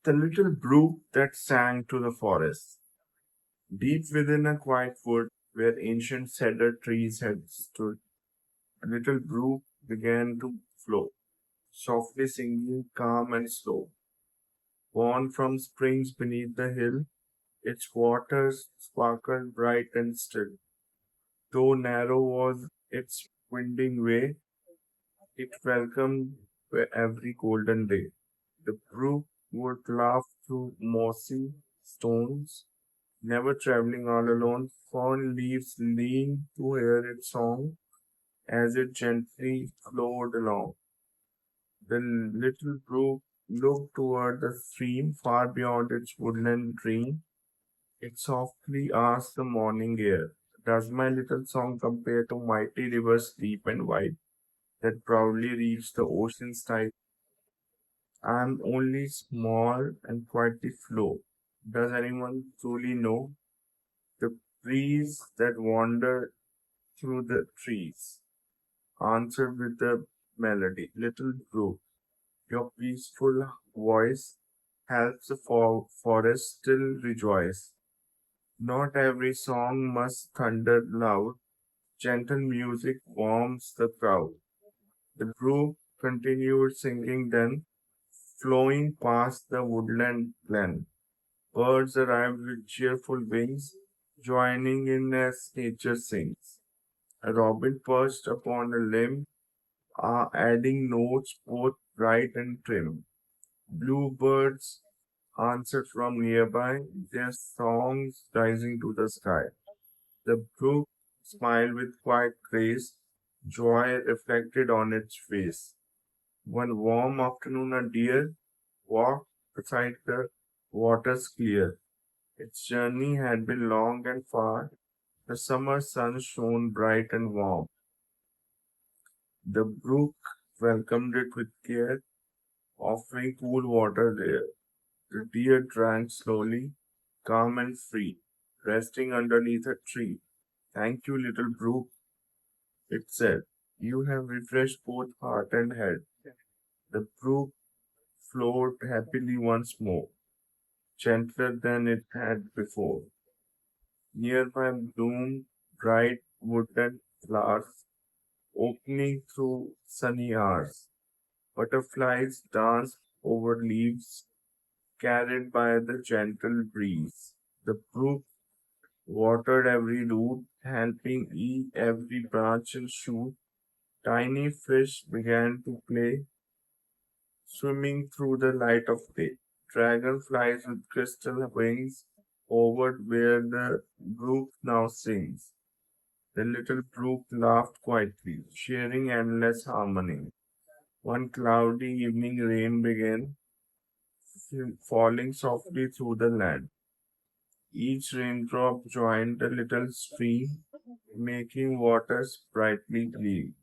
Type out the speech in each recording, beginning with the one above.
The little brook that sang to the forest. Deep within a quiet wood where ancient cedar trees had stood, a little brook began to flow, softly singing, calm and slow. Born from springs beneath the hill, its waters sparkled bright and still. Though narrow was its winding way, it welcomed every golden day. The brook would laugh through mossy stones, never traveling all alone. Fern leaves leaned to hear its song as it gently flowed along. The little brook looked toward the stream far beyond its woodland dream. It softly asked the morning air, does my little song compare to mighty rivers deep and wide that proudly reach the ocean's tide? I am only small and quietly flow. Does anyone truly know? The breeze that wander through the trees answered with a melody. Little brook, your peaceful voice helps the forest still rejoice. Not every song must thunder loud. Gentle music warms the crowd. The brook continued singing then, flowing past the woodland glen. Birds arrived with cheerful wings, joining in as nature sings. A robin perched upon a limb, adding notes both bright and trim. Bluebirds answered from nearby, their songs rising to the sky. The brook smiled with quiet grace, joy reflected on its face. One warm afternoon, a deer walked beside the waters clear. Its journey had been long and far. The summer sun shone bright and warm. The brook welcomed it with care, offering cool water there. The deer drank slowly, calm and free, resting underneath a tree. Thank you, little brook, it said. You have refreshed both heart and head. The brook flowed happily once more, gentler than it had before. Nearby bloomed bright woodland flowers, opening through sunny hours. Butterflies danced over leaves, carried by the gentle breeze. The brook watered every root, helping every branch and shoot. Tiny fish began to play, swimming through the light of day. Dragonflies with crystal wings hovered where the brook now sings. The little brook laughed quietly, sharing endless harmony. One cloudy evening rain began, falling softly through the land. Each raindrop joined the little stream, making waters brightly gleam.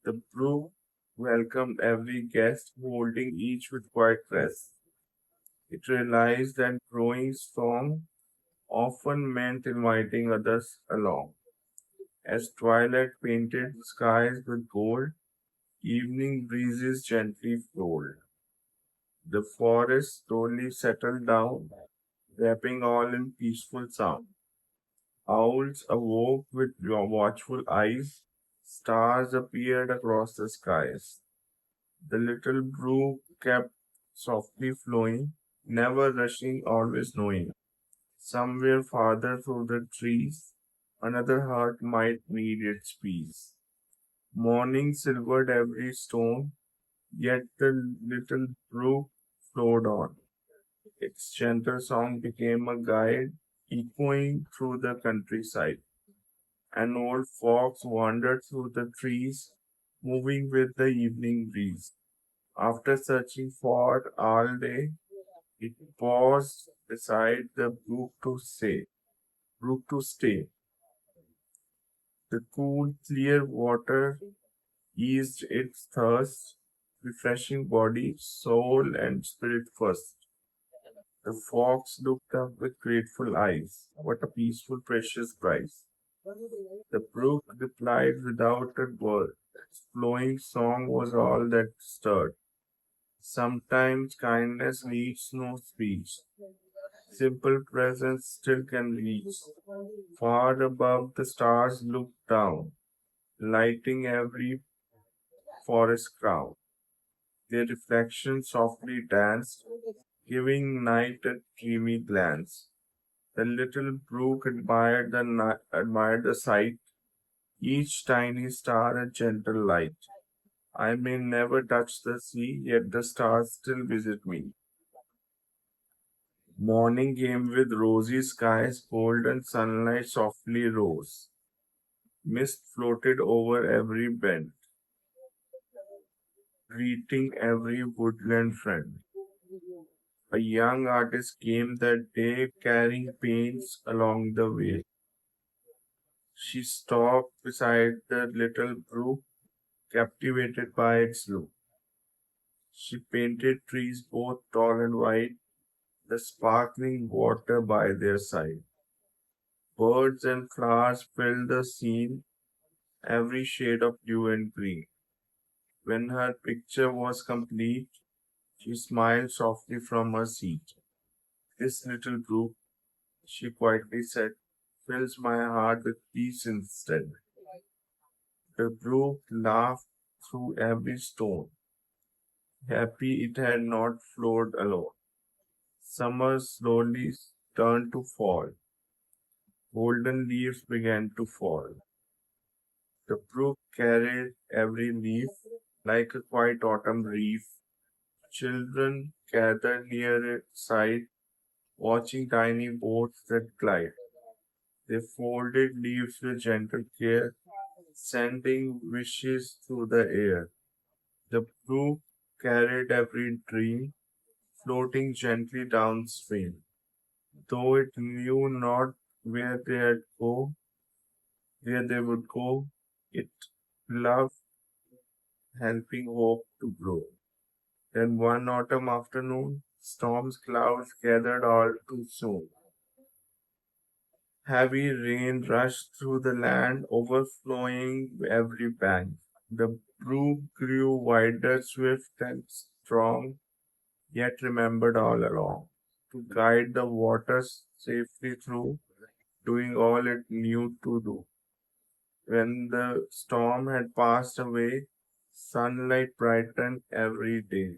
The brook welcomed every guest, holding each with quiet rest. It realized that growing strong often meant inviting others along. As twilight painted skies with gold, evening breezes gently flowed. The forest slowly settled down, wrapping all in peaceful sound. Owls awoke with watchful eyes. Stars appeared across the skies. The little brook kept softly flowing, never rushing, always knowing. Somewhere farther through the trees, another heart might need its peace. Morning silvered every stone, yet the little brook flowed on. Its gentle song became a guide, echoing through the countryside. An old fox wandered through the trees, moving with the evening breeze. After searching for it all day, it paused beside the brook to stay. The cool, clear water eased its thirst, refreshing body, soul, and spirit first. The fox looked up with grateful eyes. What a peaceful, precious prize. The brook replied without a word. Its flowing song was all that stirred. Sometimes kindness needs no speech. Simple presence still can reach. Far above the stars look down, lighting every forest crown. Their reflections softly danced, giving night a dreamy glance. The little brook admired the sight, each tiny star a gentle light. I may never touch the sea, yet the stars still visit me. Morning came with rosy skies, golden sunlight softly rose. Mist floated over every bend, greeting every woodland friend. A young artist came that day carrying paints along the way. She stopped beside the little brook, captivated by its look. She painted trees both tall and wide, the sparkling water by their side. Birds and flowers filled the scene, every shade of blue and green. When her picture was complete, she smiled softly from her seat. This little brook, she quietly said, fills my heart with peace instead. The brook laughed through every stone, happy it had not flowed alone. Summer slowly turned to fall. Golden leaves began to fall. The brook carried every leaf like a quiet autumn reef. Children gathered near its side, watching tiny boats that glide. They folded leaves with gentle care, sending wishes through the air. The brook carried every dream, floating gently downstream. Though it knew not where they would go, it loved helping hope to grow. Then one autumn afternoon, storms clouds gathered all too soon. Heavy rain rushed through the land, overflowing every bank. The brook grew wider, swift and strong, yet remembered all along to guide the waters safely through, doing all it knew to do. When the storm had passed away, sunlight brightened every day.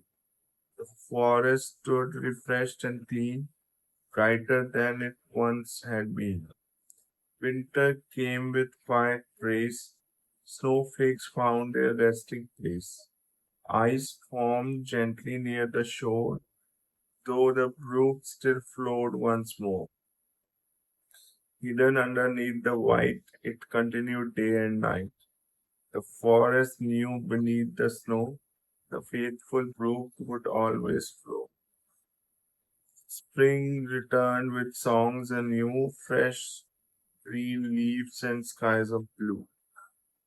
The forest stood refreshed and clean, brighter than it once had been. Winter came with quiet grace. Snowflakes found their resting place. Ice formed gently near the shore, though the brook still flowed once more. Hidden underneath the white, it continued day and night. The forest knew beneath the snow, the faithful brook would always flow. Spring returned with songs anew, fresh green leaves and skies of blue.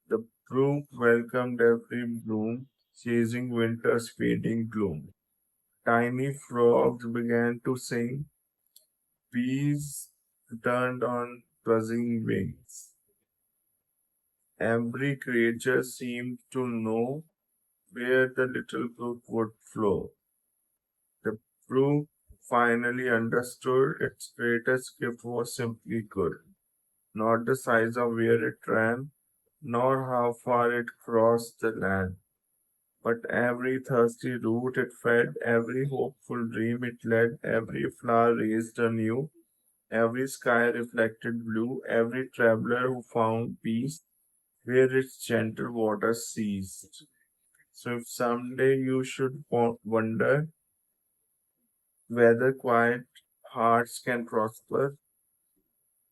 The brook welcomed every bloom, chasing winter's fading gloom. Tiny frogs began to sing, bees turned on buzzing wings. Every creature seemed to know where the little brook would flow. The brook finally understood its greatest gift was simply good, not the size of where it ran, nor how far it crossed the land, but every thirsty root it fed, every hopeful dream it led, every flower raised anew, every sky reflected blue, every traveler who found peace where its gentle waters ceased. So if someday you should wonder whether quiet hearts can prosper,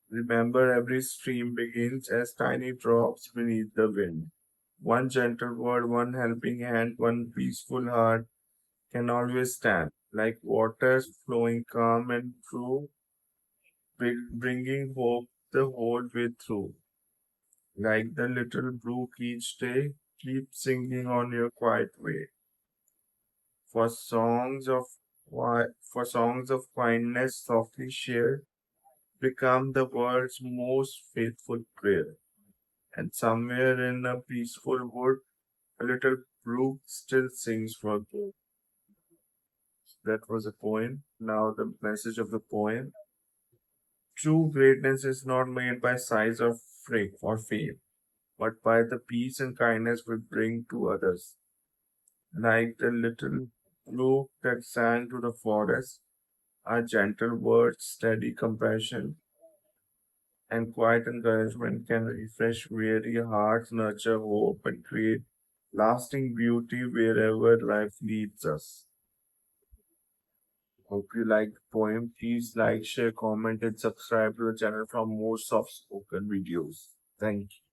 remember every stream begins as tiny drops beneath the wind. One gentle word, one helping hand, one peaceful heart can always stand, like waters flowing calm and true, bringing hope the whole way through. Like the little brook each day, keep singing on your quiet way. For songs of kindness softly shared, become the world's most faithful prayer. And somewhere in a peaceful wood, a little brook still sings for good. That was a poem. Now the message of the poem. True greatness is not made by size or fame, but by the peace and kindness we bring to others. Like the little brook that sang to the forest, our gentle words, steady compassion, and quiet encouragement can refresh weary hearts, nurture hope, and create lasting beauty wherever life leads us. Hope you like the poem. Please like, share, comment, and subscribe to the channel for more soft spoken videos. Thank you.